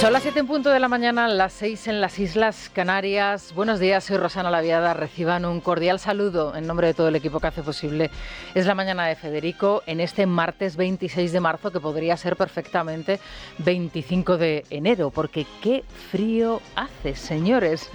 Son las 7 en punto de la mañana, las 6 en las Islas Canarias. Buenos días, soy Rosana Laviada. Reciban un cordial saludo en nombre de todo el equipo que hace posible Es la Mañana de Federico en este martes 26 de marzo, que podría ser perfectamente 25 de enero, porque qué frío hace, señores.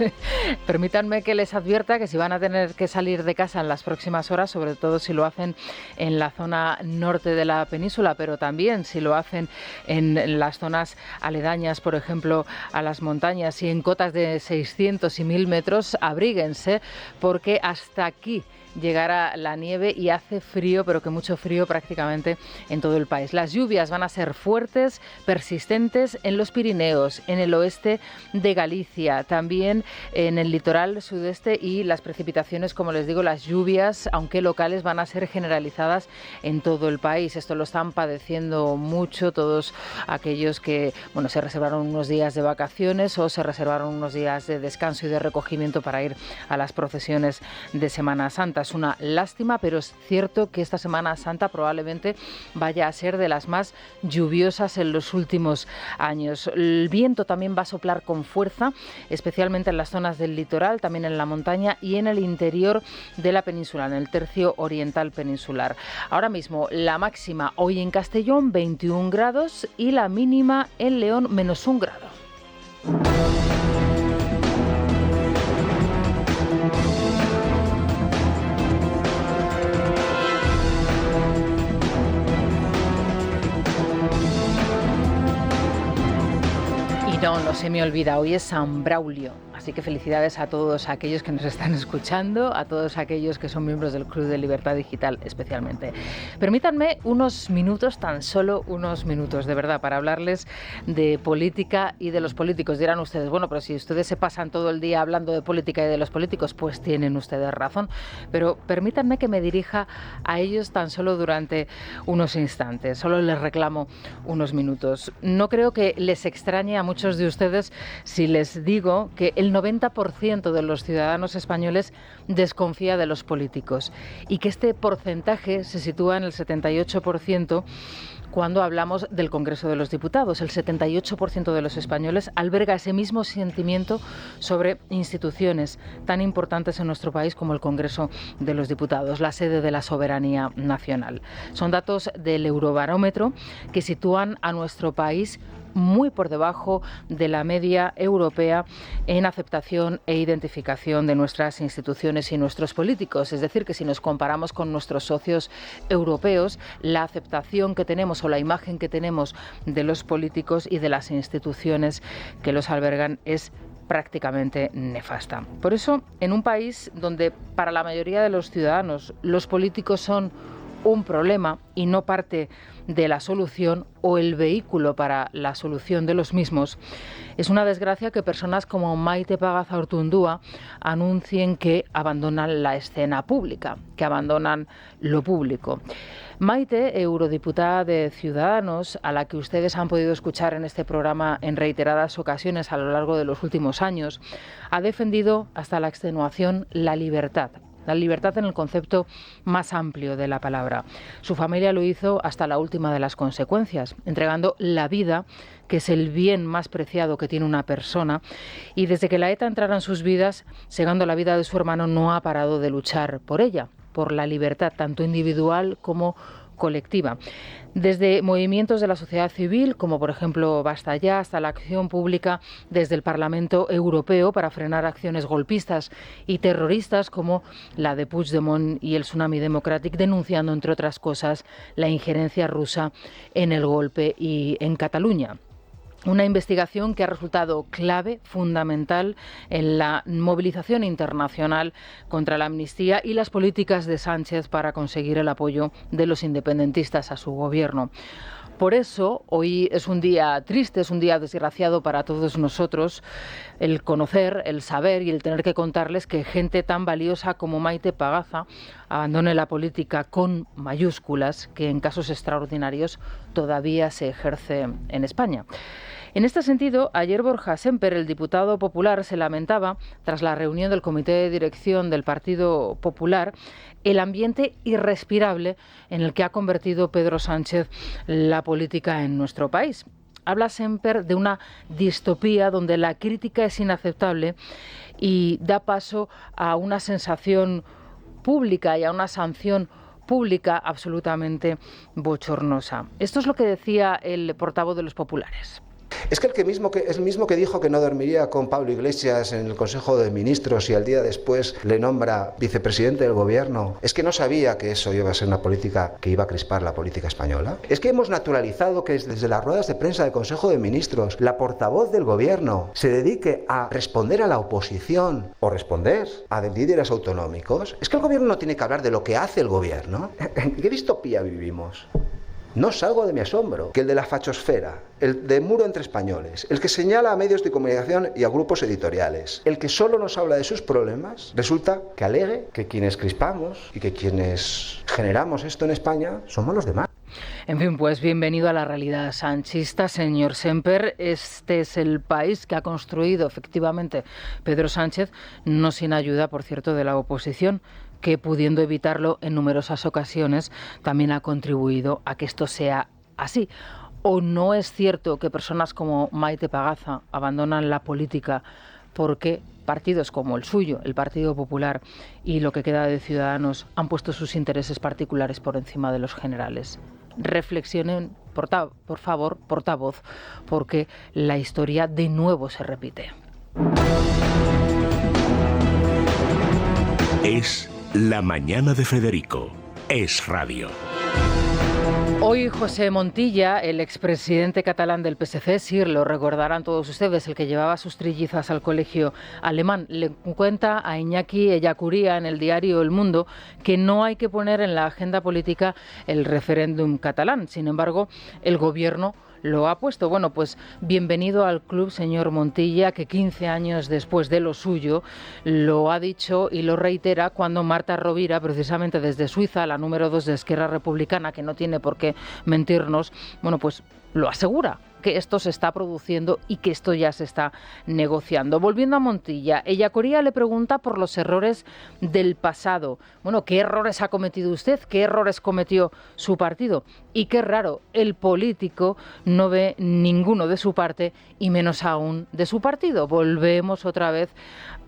Permítanme que les advierta que si van a tener que salir de casa en las próximas horas, sobre todo si lo hacen en la zona norte de la península, pero también si lo hacen en las zonas aledañas, por ejemplo, a las montañas y en cotas de 600 y 1000 metros, abríguense, porque hasta aquí llegará la nieve y hace frío, pero que mucho frío prácticamente en todo el país. Las lluvias van a ser fuertes, persistentes en los Pirineos, en el oeste de Galicia, también en el litoral sudeste, y las precipitaciones, como les digo, las lluvias, aunque locales, van a ser generalizadas en todo el país. Esto lo están padeciendo mucho todos aquellos que, se reservaron unos días de vacaciones o se reservaron unos días de descanso y de recogimiento para ir a las procesiones de Semana Santa. Es una lástima, pero es cierto que esta Semana Santa probablemente vaya a ser de las más lluviosas en los últimos años. El viento también va a soplar con fuerza, especialmente en las zonas del litoral, también en la montaña y en el interior de la península, en el tercio oriental peninsular. Ahora mismo la máxima hoy en Castellón 21 grados y la mínima en León -1 grado. No se me olvida, hoy es San Braulio, así que felicidades a todos aquellos que nos están escuchando, a todos aquellos que son miembros del Club de Libertad Digital especialmente. Permítanme unos minutos, tan solo unos minutos, de verdad, para hablarles de política y de los políticos. Dirán ustedes, pero si ustedes se pasan todo el día hablando de política y de los políticos, pues tienen ustedes razón, pero permítanme que me dirija a ellos tan solo durante unos instantes, solo les reclamo unos minutos. No creo que les extrañe a muchos de ustedes si les digo que el 90% de los ciudadanos españoles desconfía de los políticos y que este porcentaje se sitúa en el 78% cuando hablamos del Congreso de los Diputados. El 78% de los españoles alberga ese mismo sentimiento sobre instituciones tan importantes en nuestro país como el Congreso de los Diputados, la sede de la soberanía nacional. Son datos del Eurobarómetro que sitúan a nuestro país muy por debajo de la media europea en aceptación e identificación de nuestras instituciones y nuestros políticos. Es decir, que si nos comparamos con nuestros socios europeos, la aceptación que tenemos o la imagen que tenemos de los políticos y de las instituciones que los albergan es prácticamente nefasta. Por eso, en un país donde para la mayoría de los ciudadanos los políticos son un problema y no parte de la solución o el vehículo para la solución de los mismos, es una desgracia que personas como Maite Pagazaurtundúa anuncien que abandonan la escena pública, que abandonan lo público. Maite, eurodiputada de Ciudadanos, a la que ustedes han podido escuchar en este programa en reiteradas ocasiones a lo largo de los últimos años, ha defendido hasta la extenuación la libertad en el concepto más amplio de la palabra. Su familia lo hizo hasta la última de las consecuencias, entregando la vida, que es el bien más preciado que tiene una persona, y desde que la ETA entrara en sus vidas, segando la vida de su hermano, no ha parado de luchar por ella, por la libertad, tanto individual como colectiva. Desde movimientos de la sociedad civil, como por ejemplo Basta Ya, hasta la acción pública desde el Parlamento Europeo para frenar acciones golpistas y terroristas como la de Puigdemont y el Tsunami Democratic, denunciando, entre otras cosas, la injerencia rusa en el golpe y en Cataluña. Una investigación que ha resultado clave, fundamental, en la movilización internacional contra la amnistía y las políticas de Sánchez para conseguir el apoyo de los independentistas a su gobierno. Por eso, hoy es un día triste, es un día desgraciado para todos nosotros, el conocer, el saber y el tener que contarles que gente tan valiosa como Maite Pagaza abandone la política con mayúsculas, que en casos extraordinarios todavía se ejerce en España. En este sentido, ayer Borja Sémper, el diputado popular, se lamentaba, tras la reunión del Comité de Dirección del Partido Popular, el ambiente irrespirable en el que ha convertido Pedro Sánchez la política en nuestro país. Habla Semper de una distopía donde la crítica es inaceptable y da paso a una sensación pública y a una sanción pública absolutamente bochornosa. Esto es lo que decía el portavoz de los populares. Es que el mismo que dijo que no dormiría con Pablo Iglesias en el Consejo de Ministros y al día después le nombra vicepresidente del gobierno, es que no sabía que eso iba a ser una política que iba a crispar la política española. Es que hemos naturalizado que desde las ruedas de prensa del Consejo de Ministros la portavoz del gobierno se dedique a responder a la oposición o responder a líderes autonómicos. Es que el gobierno no tiene que hablar de lo que hace el gobierno. ¿En qué distopía vivimos? No salgo de mi asombro que el de la fachosfera, el de muro entre españoles, el que señala a medios de comunicación y a grupos editoriales, el que solo nos habla de sus problemas, resulta que alegue que quienes crispamos y que quienes generamos esto en España somos los demás. En fin, pues bienvenido a la realidad sanchista, señor Semper. Este es el país que ha construido efectivamente Pedro Sánchez, no sin ayuda, por cierto, de la oposición, que pudiendo evitarlo en numerosas ocasiones también ha contribuido a que esto sea así. ¿O no es cierto que personas como Maite Pagaza abandonan la política porque partidos como el suyo, el Partido Popular y lo que queda de Ciudadanos han puesto sus intereses particulares por encima de los generales? Reflexionen, por favor, portavoz, porque la historia de nuevo se repite. Es La Mañana de Federico. Es Radio. Hoy José Montilla, el expresidente catalán del PSC, sí, lo recordarán todos ustedes, el que llevaba sus trillizas al colegio alemán, le cuenta a Iñaki Ellacuría en el diario El Mundo que no hay que poner en la agenda política el referéndum catalán. Sin embargo, el gobierno lo ha puesto. Bueno, pues bienvenido al club, señor Montilla, que 15 años después de lo suyo lo ha dicho y lo reitera cuando Marta Rovira, precisamente desde Suiza, la número 2 de Esquerra Republicana, que no tiene por qué mentirnos, bueno, pues lo asegura, que esto se está produciendo y que esto ya se está negociando. Volviendo a Montilla, Ellacuría le pregunta por los errores del pasado. Bueno, ¿qué errores ha cometido usted? ¿Qué errores cometió su partido? Y qué raro, el político no ve ninguno de su parte y menos aún de su partido. Volvemos otra vez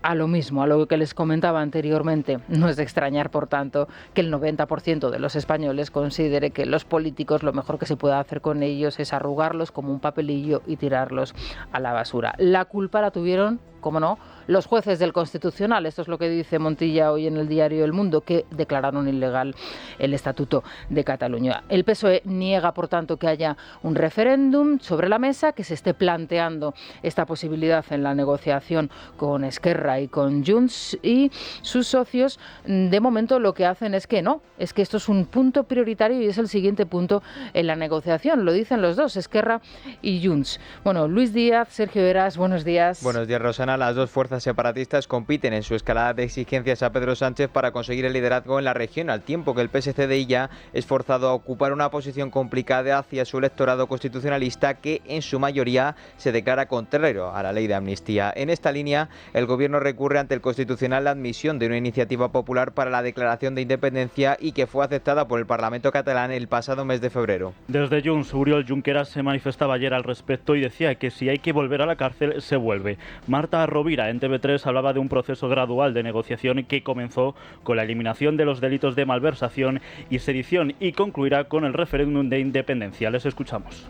a lo mismo, a lo que les comentaba anteriormente. No es de extrañar, por tanto, que el 90% de los españoles considere que los políticos lo mejor que se puede hacer con ellos es arrugarlos como un papelillo y tirarlos a la basura. La culpa la tuvieron, como no, los jueces del Constitucional. Esto es lo que dice Montilla hoy en el diario El Mundo, que declararon ilegal el Estatuto de Cataluña. El PSOE niega, por tanto, que haya un referéndum sobre la mesa, que se esté planteando esta posibilidad en la negociación con Esquerra y con Junts, y sus socios de momento lo que hacen es que no, es que esto es un punto prioritario y es el siguiente punto en la negociación. Lo dicen los dos, Esquerra y Junts. Bueno, Luis Díaz, Sergio Heras, buenos días. Buenos días, Rosana. Las dos fuerzas separatistas compiten en su escalada de exigencias a Pedro Sánchez para conseguir el liderazgo en la región, al tiempo que el PSC de Illa es forzado a ocupar una posición complicada hacia su electorado constitucionalista, que en su mayoría se declara contrario a la ley de amnistía. En esta línea, el gobierno recurre ante el Constitucional la admisión de una iniciativa popular para la declaración de independencia y que fue aceptada por el Parlamento catalán el pasado mes de febrero. Desde Junts, Oriol Junqueras se manifestaba ayer al respecto y decía que si hay que volver a la cárcel, se vuelve. Marta Rovira en TV3 hablaba de un proceso gradual de negociación que comenzó con la eliminación de los delitos de malversación y sedición y concluirá con el referéndum de independencia. Les escuchamos.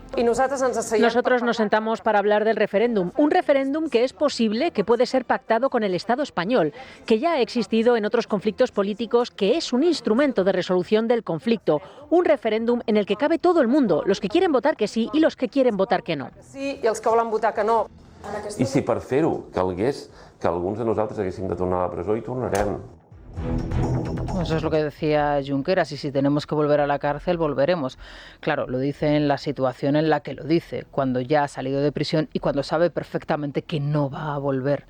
Nosotros nos sentamos para hablar del referéndum, un referéndum que es posible, que puede ser pactado con el Estado español, que ya ha existido en otros conflictos políticos, que es un instrumento de resolución del conflicto, un referéndum en el que cabe todo el mundo, los que quieren votar que sí y los que quieren votar que no. I si per fer-ho calgués que alguns de nosaltres haguéssim de tornar a la presó, hi tornarem. Eso es lo que decía Junqueras, y si tenemos que volver a la cárcel, volveremos. Claro, lo dice en la situación en la que lo dice, cuando ya ha salido de prisión y cuando sabe perfectamente que no va a volver,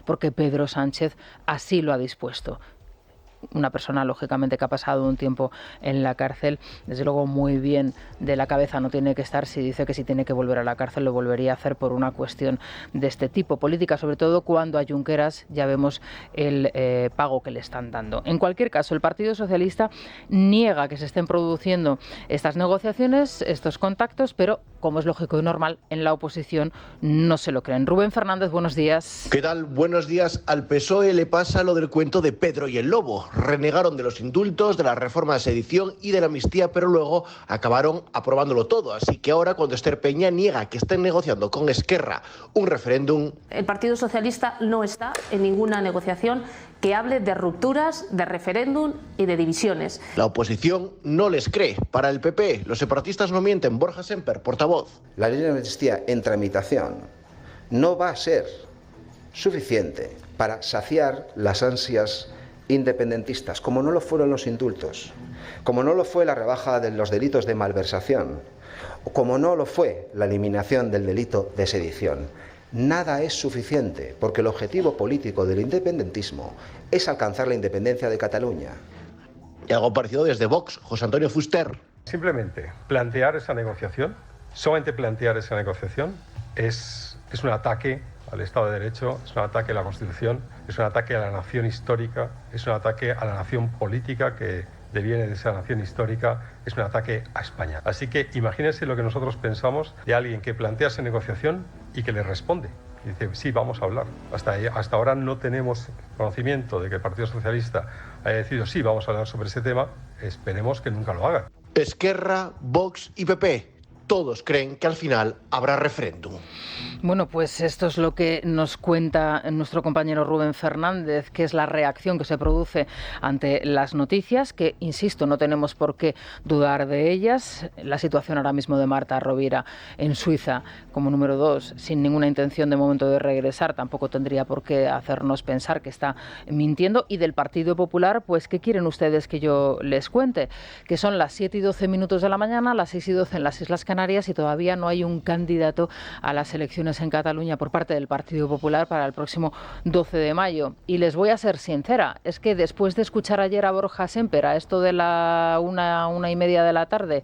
porque Pedro Sánchez así lo ha dispuesto. una persona, lógicamente, que ha pasado un tiempo en la cárcel, desde luego muy bien de la cabeza no tiene que estar si dice que si tiene que volver a la cárcel lo volvería a hacer por una cuestión de este tipo, política, sobre todo cuando a Junqueras ya vemos el pago que le están dando. En cualquier caso, el Partido Socialista niega que se estén produciendo estas negociaciones, estos contactos, pero, como es lógico y normal, en la oposición no se lo creen. Rubén Fernández, buenos días. ¿Qué tal? Buenos días. Al PSOE le pasa lo del cuento de Pedro y el Lobo. Renegaron de los indultos, de la reforma de sedición y de la amnistía, pero luego acabaron aprobándolo todo. Así que ahora, cuando Esther Peña niega que estén negociando con Esquerra un referéndum... El Partido Socialista no está en ninguna negociación que hable de rupturas, de referéndum y de divisiones. La oposición no les cree. Para el PP, los separatistas no mienten. Borja Semper, portavoz. La ley de amnistía en tramitación no va a ser suficiente para saciar las ansias independentistas, como no lo fueron los indultos, como no lo fue la rebaja de los delitos de malversación, o como no lo fue la eliminación del delito de sedición. Nada es suficiente, porque el objetivo político del independentismo es alcanzar la independencia de Cataluña. Y algo parecido desde Vox, José Antonio Fuster. Simplemente plantear esa negociación, solamente plantear esa negociación es un ataque al Estado de Derecho, es un ataque a la Constitución, es un ataque a la nación histórica, es un ataque a la nación política que deviene de esa nación histórica, es un ataque a España. Así que imagínense lo que nosotros pensamos de alguien que plantea esa negociación y que le responde. Y dice, sí, vamos a hablar. Hasta ahora no tenemos conocimiento de que el Partido Socialista haya decidido, sí, vamos a hablar sobre ese tema. Esperemos que nunca lo haga. Esquerra, Vox y PP. Todos creen que al final habrá referéndum. Bueno, pues esto es lo que nos cuenta nuestro compañero Rubén Fernández, que es la reacción que se produce ante las noticias, que, insisto, no tenemos por qué dudar de ellas. La situación ahora mismo de Marta Rovira en Suiza como número 2, sin ninguna intención de momento de regresar, tampoco tendría por qué hacernos pensar que está mintiendo. Y del Partido Popular, pues, ¿qué quieren ustedes que yo les cuente? Que son las 7:12 de la mañana, las 6:12 en las Islas Canarias, y todavía no hay un candidato a las elecciones en Cataluña por parte del Partido Popular para el próximo 12 de mayo. Y les voy a ser sincera, es que después de escuchar ayer a Borja Semper a esto de la 1:30 de la tarde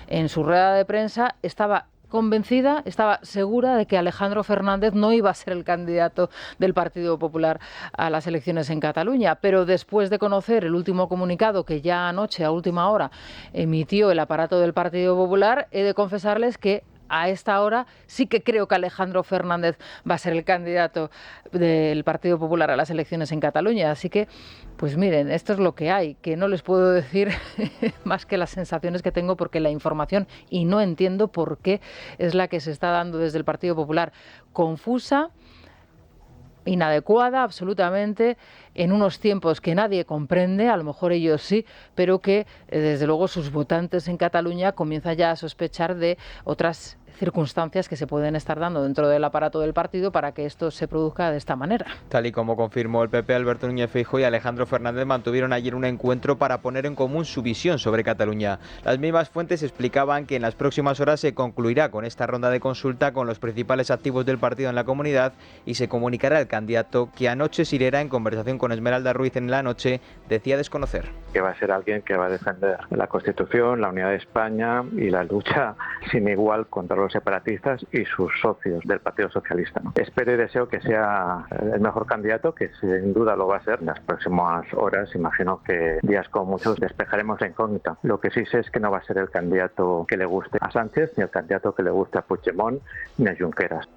en su rueda de prensa, estaba convencida, estaba segura de que Alejandro Fernández no iba a ser el candidato del Partido Popular a las elecciones en Cataluña, pero después de conocer el último comunicado que ya anoche, a última hora, emitió el aparato del Partido Popular, he de confesarles que a esta hora sí que creo que Alejandro Fernández va a ser el candidato del Partido Popular a las elecciones en Cataluña. Así que, pues miren, esto es lo que hay, que no les puedo decir más que las sensaciones que tengo, porque la información, y no entiendo por qué, es la que se está dando desde el Partido Popular, confusa, inadecuada absolutamente, en unos tiempos que nadie comprende, a lo mejor ellos sí, pero que desde luego sus votantes en Cataluña comienzan ya a sospechar de otras circunstancias que se pueden estar dando dentro del aparato del partido para que esto se produzca de esta manera. Tal y como confirmó el PP, Alberto Núñez Feijóo y Alejandro Fernández mantuvieron ayer un encuentro para poner en común su visión sobre Cataluña. Las mismas fuentes explicaban que en las próximas horas se concluirá con esta ronda de consulta con los principales activos del partido en la comunidad y se comunicará el candidato, que anoche Sirera, en conversación con Esmeralda Ruiz en la noche, decía desconocer. Que va a ser alguien que va a defender la Constitución, la unidad de España y la lucha sin igual contra los separatistas y sus socios del Partido Socialista, ¿no? Espero y deseo que sea el mejor candidato, que sin duda lo va a ser. En las próximas horas, imagino que días con muchos, despejaremos la incógnita. Lo que sí sé es que no va a ser el candidato que le guste a Sánchez, ni el candidato que le guste a Puigdemont, ni a Junqueras.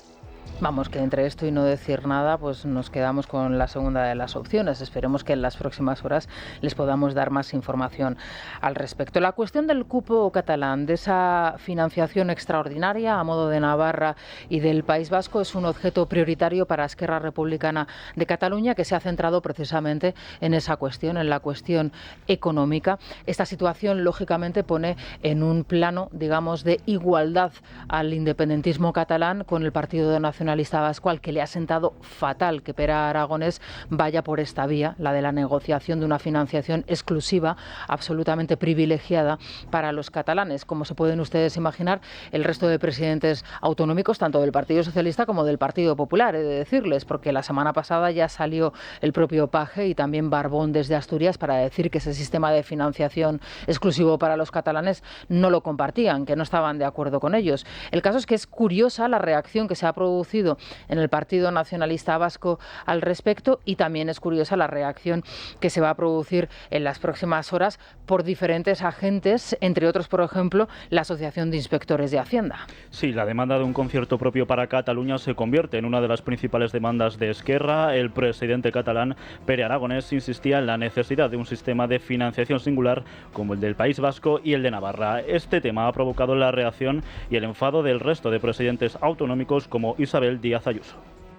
Vamos, que entre esto y no decir nada, pues nos quedamos con la segunda de las opciones. Esperemos que en las próximas horas les podamos dar más información al respecto. La cuestión del cupo catalán, de esa financiación extraordinaria a modo de Navarra y del País Vasco, es un objeto prioritario para Esquerra Republicana de Cataluña, que se ha centrado precisamente en esa cuestión, en la cuestión económica. Esta situación, lógicamente, pone en un plano, digamos, de igualdad al independentismo catalán con el Partido de Nacionalistas Nacionalista Vasco, al que le ha sentado fatal que Pere Aragonés vaya por esta vía, la de la negociación de una financiación exclusiva, absolutamente privilegiada para los catalanes. Como se pueden ustedes imaginar, el resto de presidentes autonómicos, tanto del Partido Socialista como del Partido Popular, he de decirles, porque la semana pasada ya salió el propio Page y también Barbón desde Asturias para decir que ese sistema de financiación exclusivo para los catalanes no lo compartían, que no estaban de acuerdo con ellos. El caso es que es curiosa la reacción que se ha producido en el Partido Nacionalista Vasco al respecto, y también es curiosa la reacción que se va a producir en las próximas horas por diferentes agentes, entre otros, por ejemplo, la Asociación de Inspectores de Hacienda. Sí, la demanda de un concierto propio para Cataluña se convierte en una de las principales demandas de Esquerra. El presidente catalán, Pere Aragonés, insistía en la necesidad de un sistema de financiación singular como el del País Vasco y el de Navarra. Este tema ha provocado la reacción y el enfado del resto de presidentes autonómicos como Isabel Díaz Ayuso.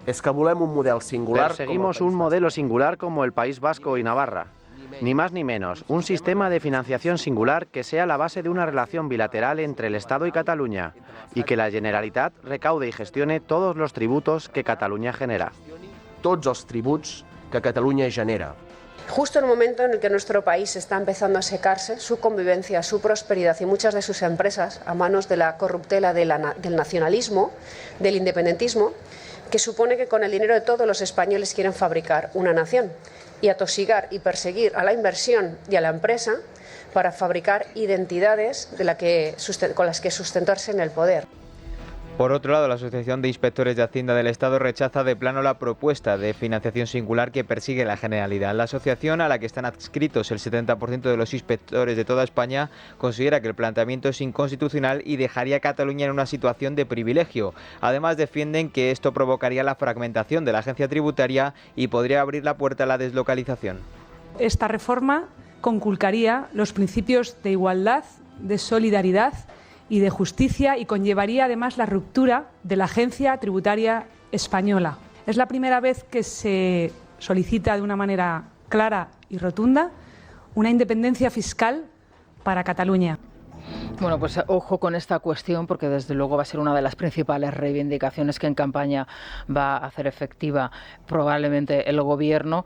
Es que volem un modelo singular. Perseguimos un modelo singular como el País Vasco y Navarra. Ni más ni menos, un sistema de financiación singular que sea la base de una relación bilateral entre el Estado y Cataluña y que la Generalitat recaude y gestione todos los tributos que Cataluña genera. Tots els tributs que Catalunya genera. Justo en el momento en el que nuestro país está empezando a secarse, su convivencia, su prosperidad y muchas de sus empresas a manos de la corruptela del nacionalismo, del independentismo, que supone que con el dinero de todos los españoles quieren fabricar una nación y atosigar y perseguir a la inversión y a la empresa para fabricar identidades con las que sustentarse en el poder. Por otro lado, la Asociación de Inspectores de Hacienda del Estado rechaza de plano la propuesta de financiación singular que persigue la Generalidad. La asociación, a la que están adscritos el 70% de los inspectores de toda España, considera que el planteamiento es inconstitucional y dejaría a Cataluña en una situación de privilegio. Además, defienden que esto provocaría la fragmentación de la agencia tributaria y podría abrir la puerta a la deslocalización. Esta reforma conculcaría los principios de igualdad, de solidaridad y de justicia, y conllevaría además la ruptura de la agencia tributaria española. Es la primera vez que se solicita de una manera clara y rotunda una independencia fiscal para Cataluña. Bueno, pues ojo con esta cuestión, porque desde luego va a ser una de las principales reivindicaciones que en campaña va a hacer efectiva probablemente el gobierno,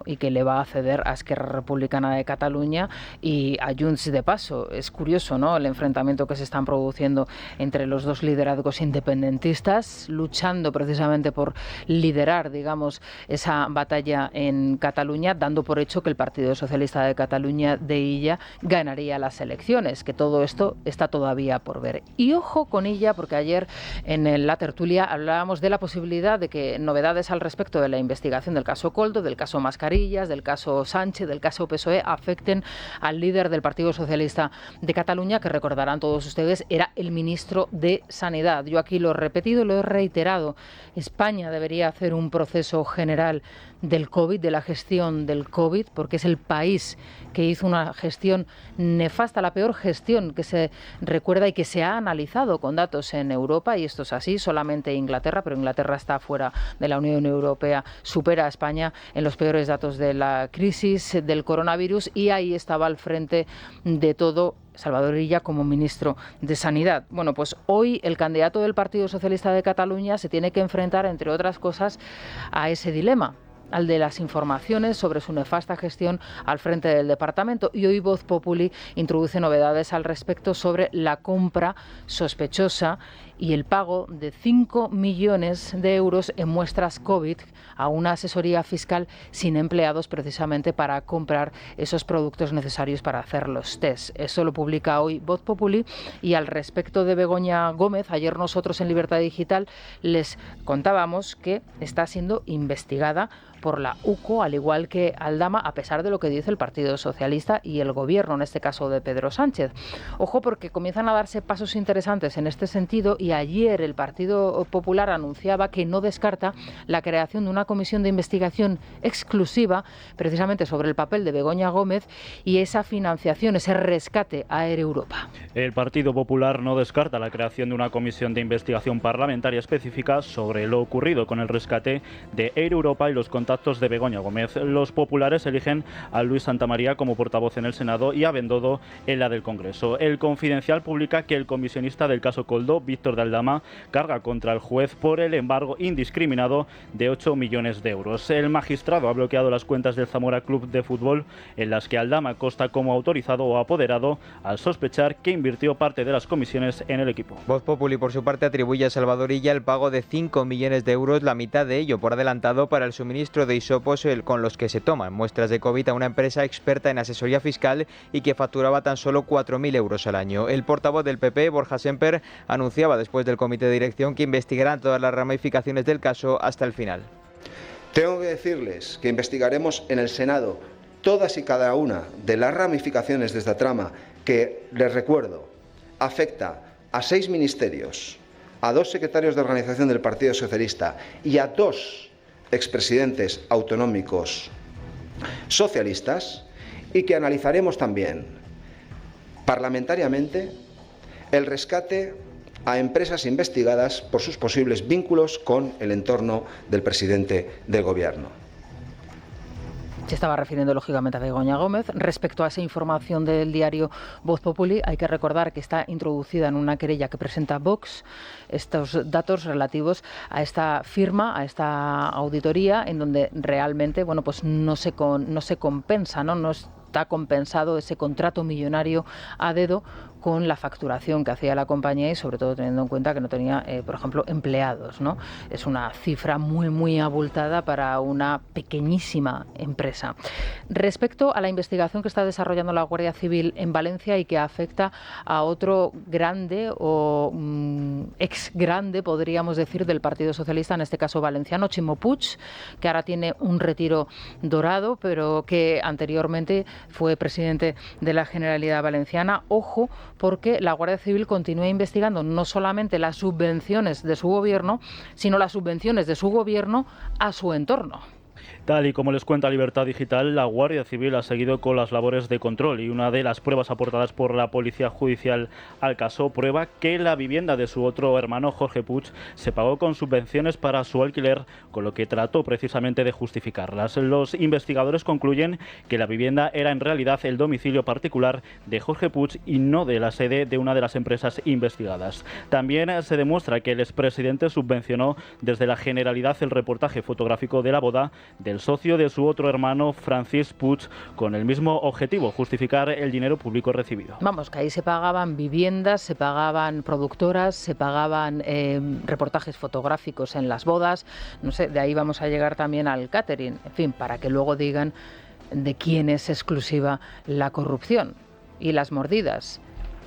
y que le va a ceder a Esquerra Republicana de Cataluña y a Junts de paso. Es curioso, ¿no?, el enfrentamiento que se están produciendo entre los dos liderazgos independentistas, luchando precisamente por liderar, digamos, esa batalla en Cataluña, dando por hecho que el Partido Socialista de Cataluña de Illa ganaría las elecciones, que todo esto está todavía por ver. Y ojo con ella, porque ayer en la tertulia hablábamos de la posibilidad de que novedades al respecto de la investigación del caso Koldo, del caso Mascarillas, del caso Sánchez, del caso PSOE, afecten al líder del Partido Socialista de Cataluña, que recordarán todos ustedes, era el ministro de Sanidad. Yo aquí lo he repetido, lo he reiterado. España debería hacer un proceso general del COVID, de la gestión del COVID, porque es el país que hizo una gestión nefasta, la peor gestión que se recuerda y que se ha analizado con datos en Europa, y esto es así. Solamente Inglaterra, pero Inglaterra está fuera de la Unión Europea, supera a España en los peores datos de la crisis del coronavirus, y ahí estaba al frente de todo Salvador Illa como ministro de Sanidad. Bueno, pues hoy el candidato del Partido Socialista de Cataluña se tiene que enfrentar, entre otras cosas, a ese dilema, al de las informaciones sobre su nefasta gestión al frente del departamento. Y hoy Voz Populi introduce novedades al respecto sobre la compra sospechosa y el pago de 5 millones de euros en muestras COVID a una asesoría fiscal sin empleados, precisamente para comprar esos productos necesarios para hacer los test. Eso lo publica hoy Voz Populi. Y al respecto de Begoña Gómez, ayer nosotros en Libertad Digital les contábamos que está siendo investigada por la UCO, al igual que Aldama, a pesar de lo que dice el Partido Socialista y el Gobierno, en este caso de Pedro Sánchez. Ojo, porque comienzan a darse pasos interesantes en este sentido, y ayer el Partido Popular anunciaba que no descarta la creación de una comisión de investigación exclusiva precisamente sobre el papel de Begoña Gómez y esa financiación, ese rescate a Air Europa. El Partido Popular no descarta la creación de una comisión de investigación parlamentaria específica sobre lo ocurrido con el rescate de Air Europa y los contactos actos de Begoña Gómez. Los populares eligen a Luis Santamaría como portavoz en el Senado y a Bendodo en la del Congreso. El Confidencial publica que el comisionista del caso Koldo, Víctor de Aldama, carga contra el juez por el embargo indiscriminado de 8 millones de euros. El magistrado ha bloqueado las cuentas del Zamora Club de Fútbol, en las que Aldama consta como autorizado o apoderado, al sospechar que invirtió parte de las comisiones en el equipo. Voz Populi, por su parte, atribuye a Salvador Illa el pago de 5 millones de euros, la mitad de ello por adelantado, para el suministro de hisopos con los que se toman muestras de COVID a una empresa experta en asesoría fiscal y que facturaba tan solo 4.000 euros al año. El portavoz del PP, Borja Semper, anunciaba después del comité de dirección que investigarán todas las ramificaciones del caso hasta el final. Tengo que decirles que investigaremos en el Senado todas y cada una de las ramificaciones de esta trama que, les recuerdo, afecta a 6 ministerios, a 2 secretarios de organización del Partido Socialista y a 2 expresidentes autonómicos socialistas, y que analizaremos también parlamentariamente el rescate a empresas investigadas por sus posibles vínculos con el entorno del presidente del Gobierno. Se estaba refiriendo lógicamente a Begoña Gómez. Respecto a esa información del diario Voz Populi, hay que recordar que está introducida en una querella que presenta Vox estos datos relativos a esta firma, a esta auditoría, en donde realmente pues no se compensa, no está compensado ese contrato millonario a dedo con la facturación que hacía la compañía y sobre todo teniendo en cuenta que no tenía, por ejemplo, empleados, ¿no? Es una cifra muy, muy abultada para una pequeñísima empresa. Respecto a la investigación que está desarrollando la Guardia Civil en Valencia y que afecta a otro grande o ex grande, podríamos decir, del Partido Socialista, en este caso valenciano, Ximo Puig, que ahora tiene un retiro dorado, pero que anteriormente fue presidente de la Generalidad Valenciana. Ojo, porque la Guardia Civil continúa investigando no solamente las subvenciones de su gobierno, sino las subvenciones de su gobierno a su entorno. Tal y como les cuenta Libertad Digital, la Guardia Civil ha seguido con las labores de control y una de las pruebas aportadas por la Policía Judicial al caso prueba que la vivienda de su otro hermano, Jorge Puig, se pagó con subvenciones para su alquiler, con lo que trató precisamente de justificarlas. Los investigadores concluyen que la vivienda era en realidad el domicilio particular de Jorge Puig y no de la sede de una de las empresas investigadas. También se demuestra que el expresidente subvencionó desde la Generalidad el reportaje fotográfico de la boda del socio de su otro hermano, Francis Puig, con el mismo objetivo, justificar el dinero público recibido. Vamos, que ahí se pagaban viviendas, se pagaban productoras, se pagaban reportajes fotográficos en las bodas, no sé, de ahí vamos a llegar también al catering, en fin, para que luego digan de quién es exclusiva la corrupción y las mordidas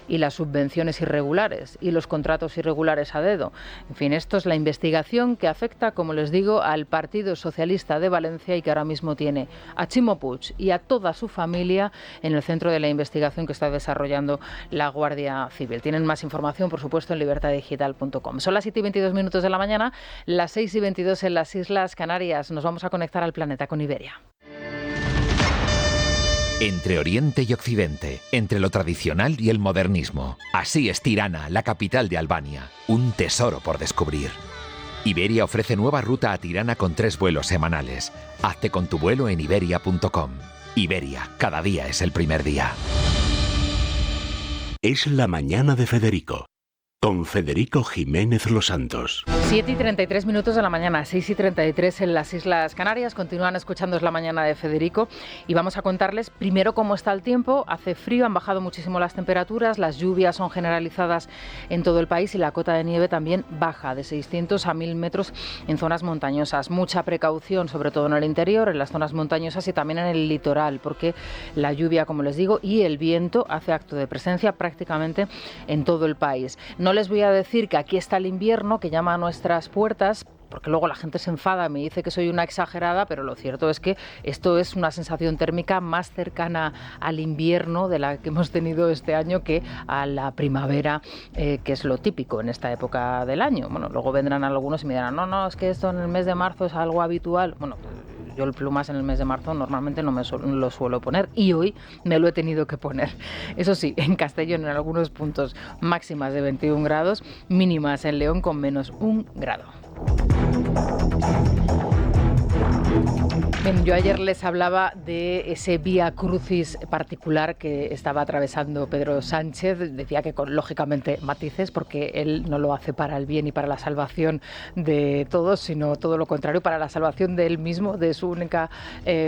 y las subvenciones irregulares y los contratos irregulares a dedo. En fin, esto es la investigación que afecta, como les digo, al Partido Socialista de Valencia y que ahora mismo tiene a Ximo Puig y a toda su familia en el centro de la investigación que está desarrollando la Guardia Civil. Tienen más información, por supuesto, en libertaddigital.com. Son las 7:22 de la mañana, las 6:22 en las Islas Canarias. Nos vamos a conectar al planeta con Iberia. Entre Oriente y Occidente, entre lo tradicional y el modernismo. Así es Tirana, la capital de Albania. Un tesoro por descubrir. Iberia ofrece nueva ruta a Tirana con 3 vuelos semanales. Hazte con tu vuelo en iberia.com. Iberia, cada día es el primer día. Es la mañana de Federico, con Federico Jiménez Los Santos. 7:33 de la mañana, 6:33 en las Islas Canarias. Continúan escuchando Es la mañana de Federico y vamos a contarles primero cómo está el tiempo. Hace frío, han bajado muchísimo las temperaturas, las lluvias son generalizadas en todo el país y la cota de nieve también baja de 600 a 1000 metros en zonas montañosas. Mucha precaución, sobre todo en el interior, en las zonas montañosas y también en el litoral, porque la lluvia, como les digo, y el viento hace acto de presencia prácticamente en todo el país. No les voy a decir que aquí está el invierno, que llama a nuestras puertas, porque luego la gente se enfada, me dice que soy una exagerada, pero lo cierto es que esto es una sensación térmica más cercana al invierno de la que hemos tenido este año que a la primavera, que es lo típico en esta época del año. Bueno, luego vendrán algunos y me dirán, no, es que esto en el mes de marzo es algo habitual. Bueno, yo el plumas en el mes de marzo normalmente no me lo suelo poner y hoy me lo he tenido que poner. Eso sí, en Castellón en algunos puntos máximas de 21 grados, mínimas en León con -1 grado. Bien, yo ayer les hablaba de ese vía crucis particular que estaba atravesando Pedro Sánchez. Decía que con, lógicamente, matices, porque él no lo hace para el bien y para la salvación de todos, sino todo lo contrario, para la salvación de él mismo, de su única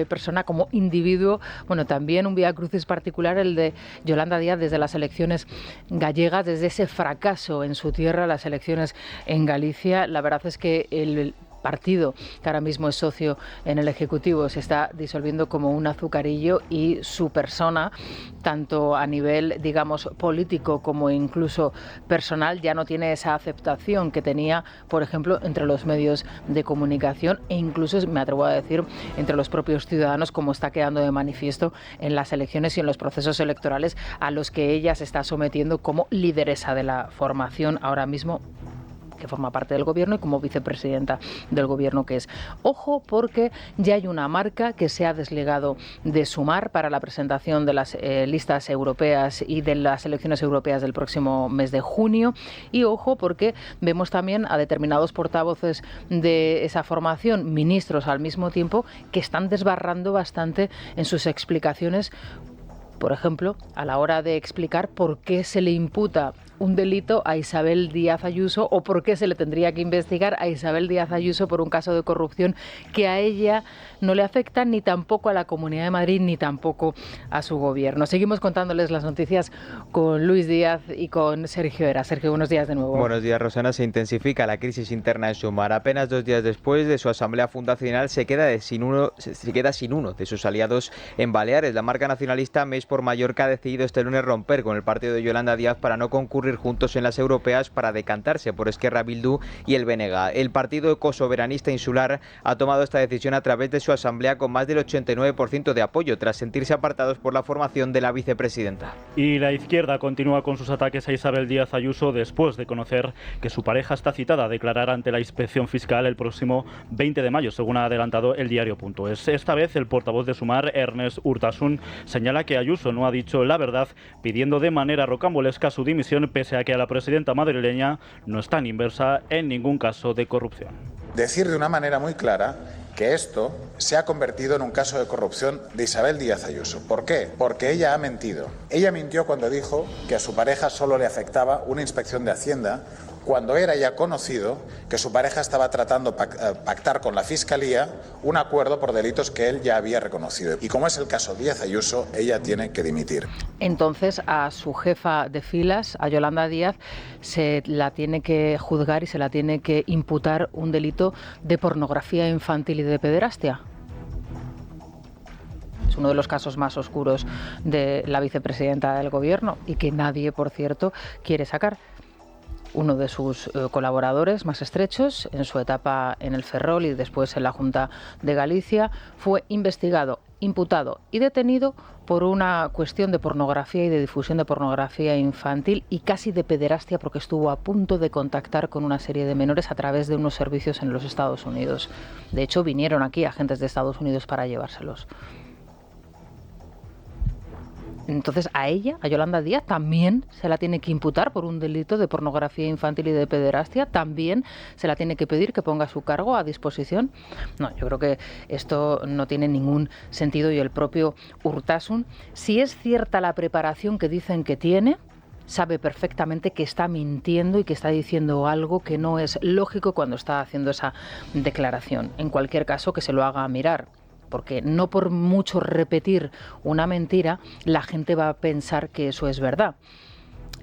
persona como individuo. Bueno, también un vía crucis particular, el de Yolanda Díaz, desde las elecciones gallegas, desde ese fracaso en su tierra, las elecciones en Galicia. La verdad es que el partido que ahora mismo es socio en el Ejecutivo se está disolviendo como un azucarillo, y su persona, tanto a nivel, digamos, político como incluso personal, ya no tiene esa aceptación que tenía, por ejemplo, entre los medios de comunicación e incluso, me atrevo a decir, entre los propios ciudadanos, como está quedando de manifiesto en las elecciones y en los procesos electorales a los que ella se está sometiendo como lideresa de la formación ahora mismo, que forma parte del gobierno, y como vicepresidenta del gobierno que es. Ojo, porque ya hay una marca que se ha desligado de Sumar para la presentación de las listas europeas y de las elecciones europeas del próximo mes de junio. Y ojo, porque vemos también a determinados portavoces de esa formación, ministros al mismo tiempo, que están desbarrando bastante en sus explicaciones. Por ejemplo, a la hora de explicar por qué se le imputa un delito a Isabel Díaz Ayuso, o por qué se le tendría que investigar a Isabel Díaz Ayuso por un caso de corrupción que a ella no le afecta, ni tampoco a la Comunidad de Madrid, ni tampoco a su gobierno. Seguimos contándoles las noticias con Luis Díaz y con Sergio Era. Sergio, buenos días de nuevo. Buenos días, Rosana. Se intensifica la crisis interna en Sumar. Apenas 2 días después de su asamblea fundacional se queda sin uno de sus aliados en Baleares. La marca nacionalista Més por Mallorca ha decidido este lunes romper con el partido de Yolanda Díaz para no concurrir juntos en las europeas, para decantarse por Esquerra Bildu y el BNG. El partido ecosoberanista insular ha tomado esta decisión a través de su asamblea con más del 89% de apoyo, tras sentirse apartados por la formación de la vicepresidenta. Y la izquierda continúa con sus ataques a Isabel Díaz Ayuso después de conocer que su pareja está citada a declarar ante la inspección fiscal el próximo 20 de mayo, según ha adelantado el diario.es. Esta vez el portavoz de Sumar, Ernest Urtasun, señala que Ayuso no ha dicho la verdad, pidiendo de manera rocambolesca su dimisión, pese a que a la presidenta madrileña no está inmersa en ningún caso de corrupción. Decir de una manera muy clara que esto se ha convertido en un caso de corrupción de Isabel Díaz Ayuso. ¿Por qué? Porque ella ha mentido. Ella mintió cuando dijo que a su pareja solo le afectaba una inspección de Hacienda, cuando era ya conocido que su pareja estaba tratando pactar con la Fiscalía un acuerdo por delitos que él ya había reconocido. Y como es el caso Díaz Ayuso, ella tiene que dimitir. Entonces, a su jefa de filas, a Yolanda Díaz, se la tiene que juzgar y se la tiene que imputar un delito de pornografía infantil y de pederastia. Es uno de los casos más oscuros de la vicepresidenta del gobierno y que nadie, por cierto, quiere sacar. Uno de sus colaboradores más estrechos en su etapa en el Ferrol y después en la Junta de Galicia fue investigado, imputado y detenido por una cuestión de pornografía y de difusión de pornografía infantil y casi de pederastia, porque estuvo a punto de contactar con una serie de menores a través de unos servicios en los Estados Unidos. De hecho, vinieron aquí agentes de Estados Unidos para llevárselos. Entonces a ella, a Yolanda Díaz, también se la tiene que imputar por un delito de pornografía infantil y de pederastia. También se la tiene que pedir que ponga su cargo a disposición. No, yo creo que esto no tiene ningún sentido, y el propio Urtasun, si es cierta la preparación que dicen que tiene, sabe perfectamente que está mintiendo y que está diciendo algo que no es lógico cuando está haciendo esa declaración. En cualquier caso, que se lo haga mirar, porque no por mucho repetir una mentira, la gente va a pensar que eso es verdad.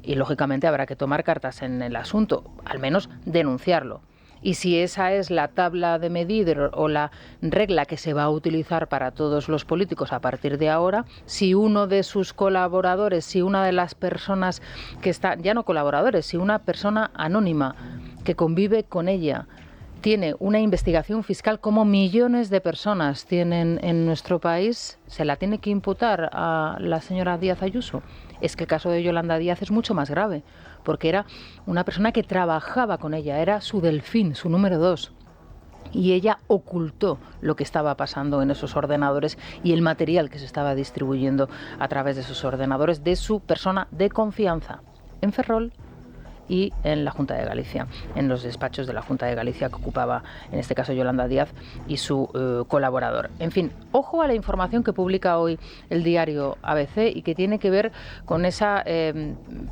Y lógicamente habrá que tomar cartas en el asunto, al menos denunciarlo. Y si esa es la tabla de medir o la regla que se va a utilizar para todos los políticos a partir de ahora, si uno de sus colaboradores, si una de las personas que están, ya no colaboradores, si una persona anónima que convive con ella, tiene una investigación fiscal como millones de personas tienen en nuestro país, ¿se la tiene que imputar a la señora Díaz Ayuso? Es que el caso de Yolanda Díaz es mucho más grave, porque era una persona que trabajaba con ella, era su delfín, su número 2. Y ella ocultó lo que estaba pasando en esos ordenadores y el material que se estaba distribuyendo a través de esos ordenadores de su persona de confianza, en Ferrol y en la Junta de Galicia, en los despachos de la Junta de Galicia que ocupaba, en este caso, Yolanda Díaz y su colaborador. En fin, ojo a la información que publica hoy el diario ABC y que tiene que ver con esa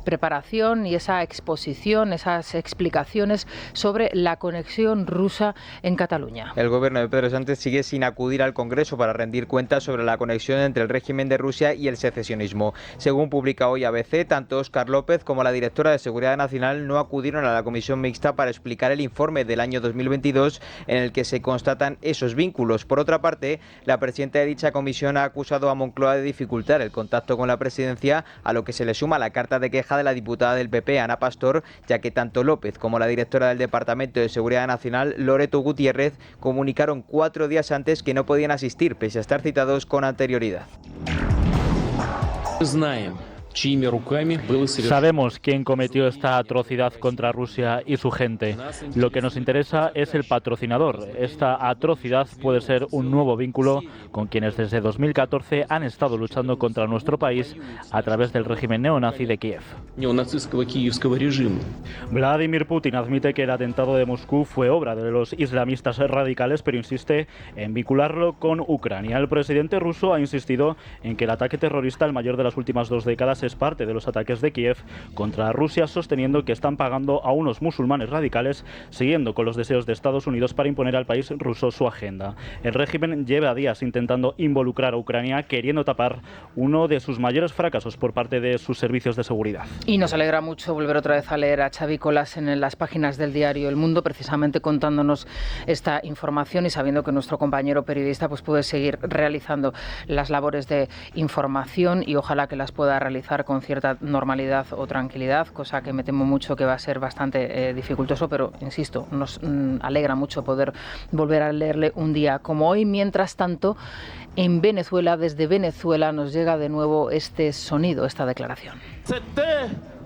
preparación y esa exposición, esas explicaciones sobre la conexión rusa en Cataluña. El gobierno de Pedro Sánchez sigue sin acudir al Congreso para rendir cuentas sobre la conexión entre el régimen de Rusia y el secesionismo. Según publica hoy ABC, tanto Óscar López como la directora de Seguridad Nacional no acudieron a la comisión mixta para explicar el informe del año 2022 en el que se constatan esos vínculos. Por otra parte, la presidenta de dicha comisión ha acusado a Moncloa de dificultar el contacto con la presidencia, a lo que se le suma la carta de queja de la diputada del PP, Ana Pastor, ya que tanto López como la directora del Departamento de Seguridad Nacional, Loreto Gutiérrez, comunicaron 4 días antes que no podían asistir, pese a estar citados con anterioridad. Sabemos quién cometió esta atrocidad contra Rusia y su gente. Lo que nos interesa es el patrocinador. Esta atrocidad puede ser un nuevo vínculo con quienes desde 2014 han estado luchando contra nuestro país a través del régimen neonazi de Kiev. Vladimir Putin admite que el atentado de Moscú fue obra de los islamistas radicales, pero insiste en vincularlo con Ucrania. El presidente ruso ha insistido en que el ataque terrorista, el mayor de las últimas 2 décadas, es parte de los ataques de Kiev contra Rusia, sosteniendo que están pagando a unos musulmanes radicales, siguiendo con los deseos de Estados Unidos para imponer al país ruso su agenda. El régimen lleva días intentando involucrar a Ucrania, queriendo tapar uno de sus mayores fracasos por parte de sus servicios de seguridad. Y nos alegra mucho volver otra vez a leer a Xavi Colas en las páginas del diario El Mundo, precisamente contándonos esta información y sabiendo que nuestro compañero periodista pues puede seguir realizando las labores de información y ojalá que las pueda realizar con cierta normalidad o tranquilidad, cosa que me temo mucho que va a ser bastante dificultoso, pero insisto, nos alegra mucho poder volver a leerle un día como hoy. Mientras tanto, en Venezuela, desde Venezuela, nos llega de nuevo este sonido, esta declaración.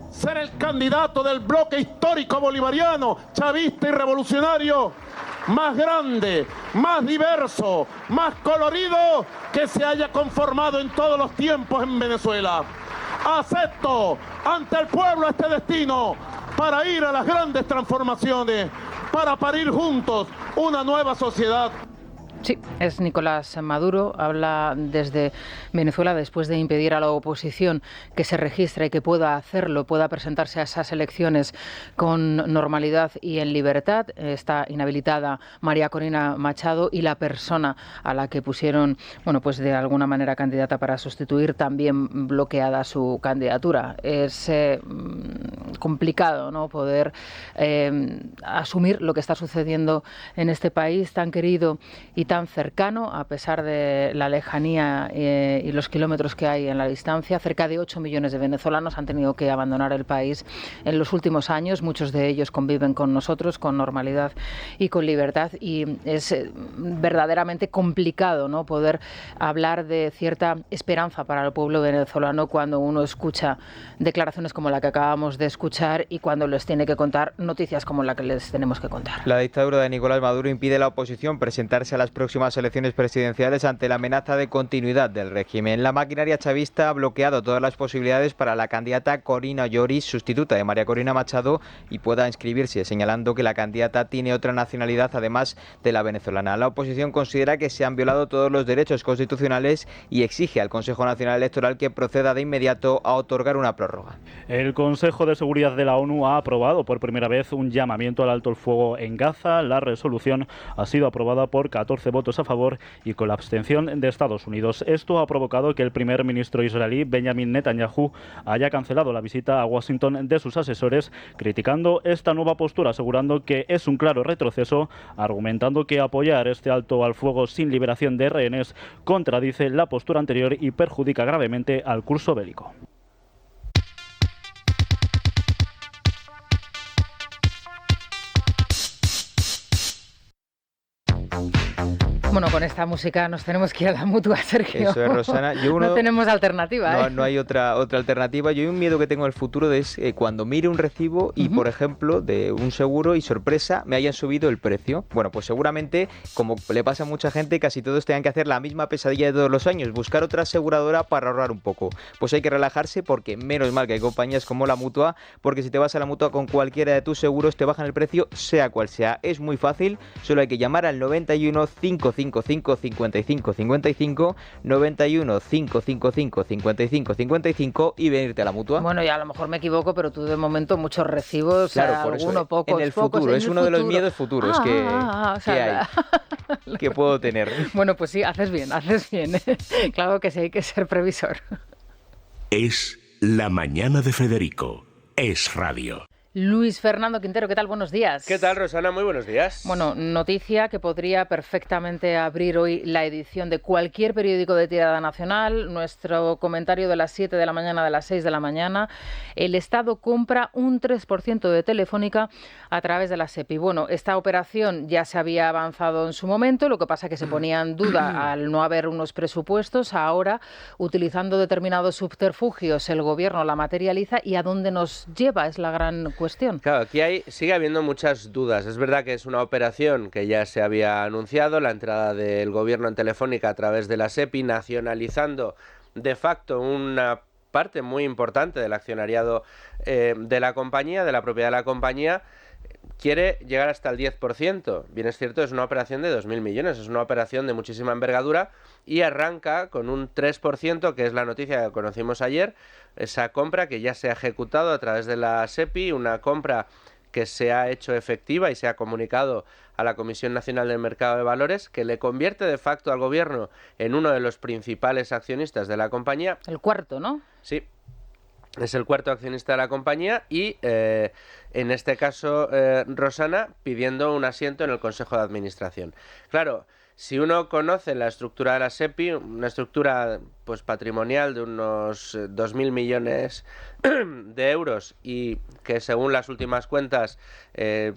Ser el candidato del bloque histórico bolivariano, chavista y revolucionario más grande, más diverso, más colorido que se haya conformado en todos los tiempos en Venezuela. Acepto ante el pueblo este destino para ir a las grandes transformaciones, para parir juntos una nueva sociedad. Sí, es Nicolás Maduro, habla desde Venezuela después de impedir a la oposición que se registre y que pueda hacerlo, pueda presentarse a esas elecciones con normalidad y en libertad. Está inhabilitada María Corina Machado y la persona a la que pusieron, bueno, pues de alguna manera candidata para sustituir, también bloqueada su candidatura. Es complicado, ¿no?, poder asumir lo que está sucediendo en este país tan querido y tan cercano, a pesar de la lejanía y los kilómetros que hay en la distancia. Cerca de 8 millones de venezolanos han tenido que abandonar el país en los últimos años. Muchos de ellos conviven con nosotros con normalidad y con libertad, y es verdaderamente complicado, ¿no?, poder hablar de cierta esperanza para el pueblo venezolano cuando uno escucha declaraciones como la que acabamos de escuchar y cuando les tiene que contar noticias como la que les tenemos que contar. La dictadura de Nicolás Maduro impide a la oposición presentarse a las próximas elecciones presidenciales ante la amenaza de continuidad del régimen. La maquinaria chavista ha bloqueado todas las posibilidades para la candidata Corina Lloris, sustituta de María Corina Machado, y pueda inscribirse, señalando que la candidata tiene otra nacionalidad además de la venezolana. La oposición considera que se han violado todos los derechos constitucionales y exige al Consejo Nacional Electoral que proceda de inmediato a otorgar una prórroga. El Consejo de Seguridad de la ONU ha aprobado por primera vez un llamamiento al alto el fuego en Gaza. La resolución ha sido aprobada por 14 votos a favor y con la abstención de Estados Unidos. Esto ha provocado que el primer ministro israelí, Benjamin Netanyahu, haya cancelado la visita a Washington de sus asesores, criticando esta nueva postura, asegurando que es un claro retroceso, argumentando que apoyar este alto al fuego sin liberación de rehenes contradice la postura anterior y perjudica gravemente al curso bélico. Bueno, con esta música nos tenemos que ir a la Mutua, Sergio. Eso es, Rosana. No tenemos alternativa. No hay otra alternativa. Yo hay un miedo que tengo al futuro es cuando mire un recibo y, por ejemplo, de un seguro y sorpresa me hayan subido el precio. Bueno, pues seguramente, como le pasa a mucha gente, casi todos tengan que hacer la misma pesadilla de todos los años, buscar otra aseguradora para ahorrar un poco. Pues hay que relajarse porque menos mal que hay compañías como la Mutua, porque si te vas a la Mutua con cualquiera de tus seguros te bajan el precio sea cual sea. Es muy fácil, solo hay que llamar al 91 555 55 55 91 555 55 55 y venirte a la Mutua. Bueno, ya a lo mejor me equivoco, pero tú de momento muchos recibos, claro, por alguno, eso, pocos, en el futuro, es uno de los miedos futuros que hay, que puedo tener. Bueno, pues sí, haces bien. Claro que sí, hay que ser previsor. Es La Mañana de Federico. Es radio. Luis Fernando Quintero, ¿qué tal? Buenos días. ¿Qué tal, Rosana? Muy buenos días. Bueno, noticia que podría perfectamente abrir hoy la edición de cualquier periódico de tirada nacional. Nuestro comentario de las 7 de la mañana, de las 6 de la mañana. El Estado compra un 3% de Telefónica a través de la SEPI. Bueno, esta operación ya se había avanzado en su momento, lo que pasa es que se ponía en duda al no haber unos presupuestos. Ahora, utilizando determinados subterfugios, el Gobierno la materializa. ¿Y a dónde nos lleva? Es la gran cuestión. Claro, aquí sigue habiendo muchas dudas. Es verdad que es una operación que ya se había anunciado, la entrada del Gobierno en Telefónica a través de la SEPI, nacionalizando de facto una parte muy importante del accionariado de la compañía, de la propiedad de la compañía. Quiere llegar hasta el 10%. Bien es cierto, es una operación de 2.000 millones, es una operación de muchísima envergadura y arranca con un 3%, que es la noticia que conocimos ayer, esa compra que ya se ha ejecutado a través de la SEPI, una compra que se ha hecho efectiva y se ha comunicado a la Comisión Nacional del Mercado de Valores, que le convierte de facto al Gobierno en uno de los principales accionistas de la compañía. El cuarto, ¿no? Sí. Es el cuarto accionista de la compañía y, en este caso, Rosana, pidiendo un asiento en el Consejo de Administración. Claro, si uno conoce la estructura de la SEPI, una estructura pues patrimonial de unos 2.000 millones de euros y que según las últimas cuentas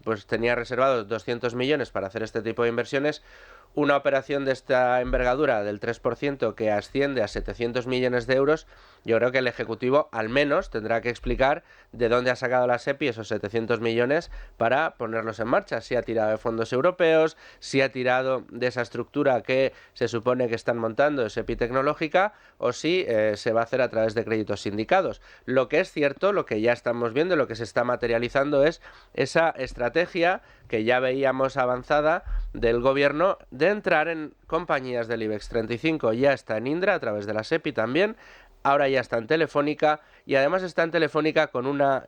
pues tenía reservados 200 millones para hacer este tipo de inversiones, una operación de esta envergadura del 3% que asciende a 700 millones de euros, yo creo que el Ejecutivo al menos tendrá que explicar de dónde ha sacado la SEPI esos 700 millones para ponerlos en marcha. Si ha tirado de fondos europeos, si ha tirado de esa estructura que se supone que están montando de SEPI tecnológica o si se va a hacer a través de créditos sindicados. Lo que es cierto, lo que ya estamos viendo, lo que se está materializando es esa estrategia que ya veíamos avanzada del Gobierno de entrar en compañías del IBEX 35. Ya está en Indra a través de la SEPI también, ahora ya está en Telefónica y además está en Telefónica con una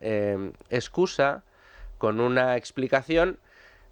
excusa, con una explicación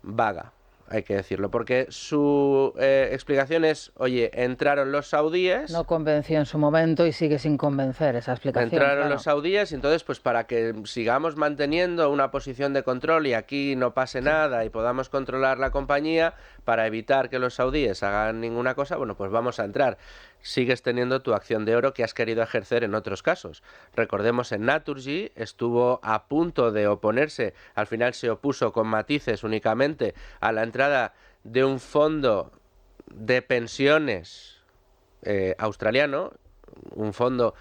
vaga, hay que decirlo, porque su explicación es, oye, entraron los saudíes... No convenció en su momento y sigue sin convencer esa explicación. Entraron los saudíes y entonces, pues para que sigamos manteniendo una posición de control y aquí no pase nada y podamos controlar la compañía, para evitar que los saudíes hagan ninguna cosa, bueno, pues vamos a entrar. Sigues teniendo tu acción de oro que has querido ejercer en otros casos. Recordemos, en Naturgy estuvo a punto de oponerse, al final se opuso con matices únicamente a la entrada de un fondo de pensiones australiano, un fondo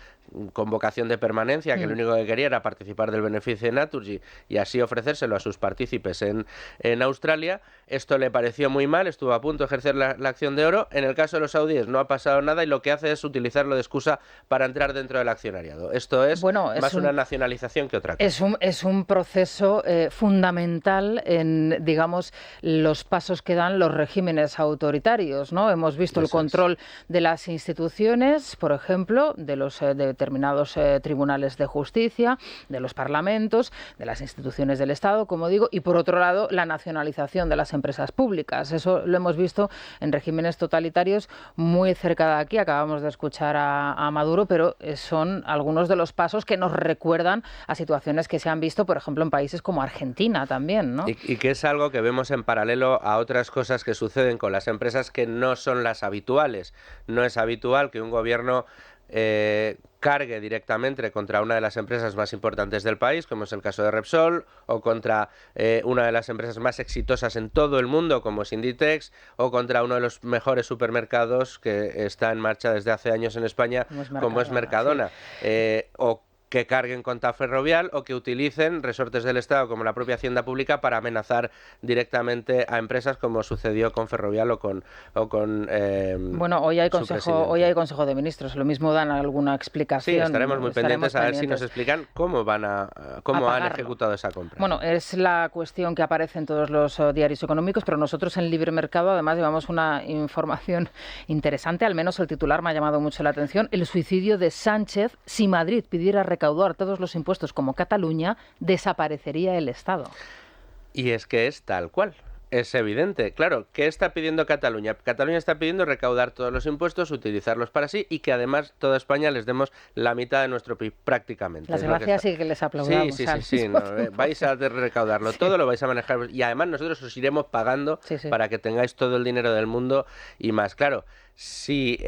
con vocación de permanencia, que lo único que quería era participar del beneficio de Naturgy y así ofrecérselo a sus partícipes en Australia. Esto le pareció muy mal, estuvo a punto de ejercer la acción de oro. En el caso de los saudíes no ha pasado nada y lo que hace es utilizarlo de excusa para entrar dentro del accionariado. Esto es más una nacionalización que otra cosa. Es un proceso fundamental en, digamos, los pasos que dan los regímenes autoritarios, ¿no? Hemos visto el control de las instituciones, por ejemplo, de los determinados tribunales de justicia, de los parlamentos, de las instituciones del Estado, como digo, y por otro lado la nacionalización de las empresas públicas. Eso lo hemos visto en regímenes totalitarios muy cerca de aquí. Acabamos de escuchar a Maduro, pero son algunos de los pasos que nos recuerdan a situaciones que se han visto, por ejemplo, en países como Argentina también, ¿no? Y que es algo que vemos en paralelo a otras cosas que suceden con las empresas que no son las habituales. No es habitual que un gobierno cargue directamente contra una de las empresas más importantes del país, como es el caso de Repsol, o contra una de las empresas más exitosas en todo el mundo, como es Inditex, o contra uno de los mejores supermercados que está en marcha desde hace años en España, como es Mercadona, o que carguen contra Ferrovial o que utilicen resortes del Estado como la propia Hacienda Pública para amenazar directamente a empresas, como sucedió con Ferrovial o con bueno, hoy hay Consejo de Ministros, lo mismo dan alguna explicación. Sí, estaremos muy pendientes a ver si nos explican cómo han ejecutado esa compra. Bueno, es la cuestión que aparece en todos los diarios económicos, pero nosotros en Libre Mercado además llevamos una información interesante, al menos el titular me ha llamado mucho la atención: el suicidio de Sánchez. Si Madrid pidiera recaudar todos los impuestos como Cataluña, desaparecería el Estado. Y es que es tal cual. Es evidente. Claro, ¿qué está pidiendo Cataluña? Cataluña está pidiendo recaudar todos los impuestos, utilizarlos para sí y que además toda España les demos la mitad de nuestro PIB prácticamente. Las gracias y que les aplaudamos. Sí. No, vais a recaudarlo todo, lo vais a manejar y además nosotros os iremos pagando para que tengáis todo el dinero del mundo y más. Claro, si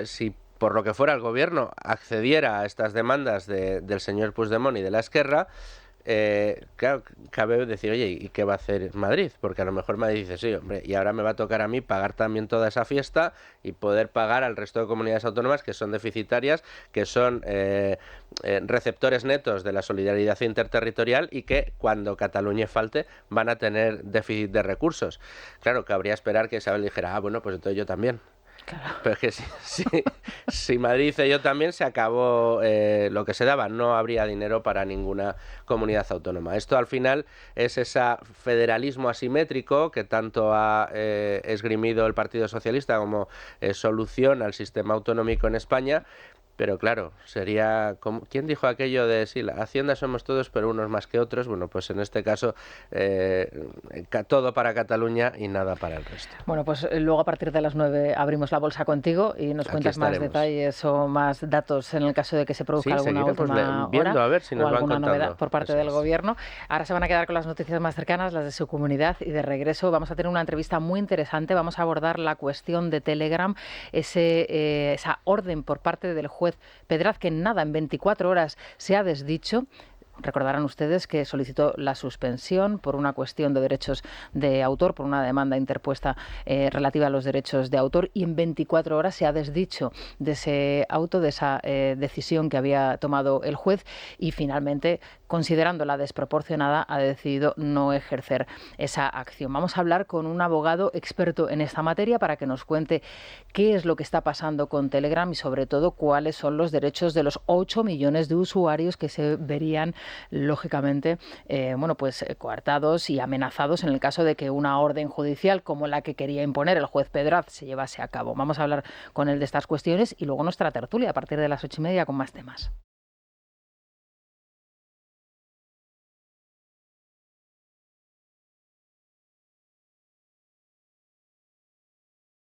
si por lo que fuera el gobierno accediera a estas demandas del señor Puigdemont y de la Esquerra, claro, cabe decir, oye, ¿y qué va a hacer Madrid? Porque a lo mejor Madrid dice, sí, hombre, y ahora me va a tocar a mí pagar también toda esa fiesta y poder pagar al resto de comunidades autónomas que son deficitarias, que son receptores netos de la solidaridad interterritorial y que cuando Cataluña falte van a tener déficit de recursos. Claro, cabría esperar que Isabel dijera, bueno, pues entonces yo también. Claro. Pero es que si Madrid dice yo también, se acabó lo que se daba, no habría dinero para ninguna comunidad autónoma. Esto al final es ese federalismo asimétrico que tanto ha esgrimido el Partido Socialista como solución al sistema autonómico en España. Pero claro, sería como... ¿Quién dijo aquello de sí, la Hacienda somos todos, pero unos más que otros? Bueno, pues en este caso todo para Cataluña y nada para el resto. Bueno, pues luego a partir de las 9 abrimos la bolsa contigo y nos cuentas más detalles o más datos en el caso de que se produzca alguna última viendo hora a ver si nos o alguna van contando novedad por parte del Gobierno. Ahora se van a quedar con las noticias más cercanas, las de su comunidad, y de regreso vamos a tener una entrevista muy interesante. Vamos a abordar la cuestión de Telegram, esa orden por parte del juez Pedraz, que en 24 horas se ha desdicho. Recordarán ustedes que solicitó la suspensión por una cuestión de derechos de autor, por una demanda interpuesta relativa a los derechos de autor, y en 24 horas se ha desdicho de ese auto, de esa decisión que había tomado el juez, y finalmente, considerándola desproporcionada, ha decidido no ejercer esa acción. Vamos a hablar con un abogado experto en esta materia para que nos cuente qué es lo que está pasando con Telegram y sobre todo cuáles son los derechos de los 8 millones de usuarios que se verían lógicamente coartados y amenazados en el caso de que una orden judicial como la que quería imponer el juez Pedraz se llevase a cabo. Vamos a hablar con él de estas cuestiones y luego nuestra tertulia a partir de las 8:30 con más temas.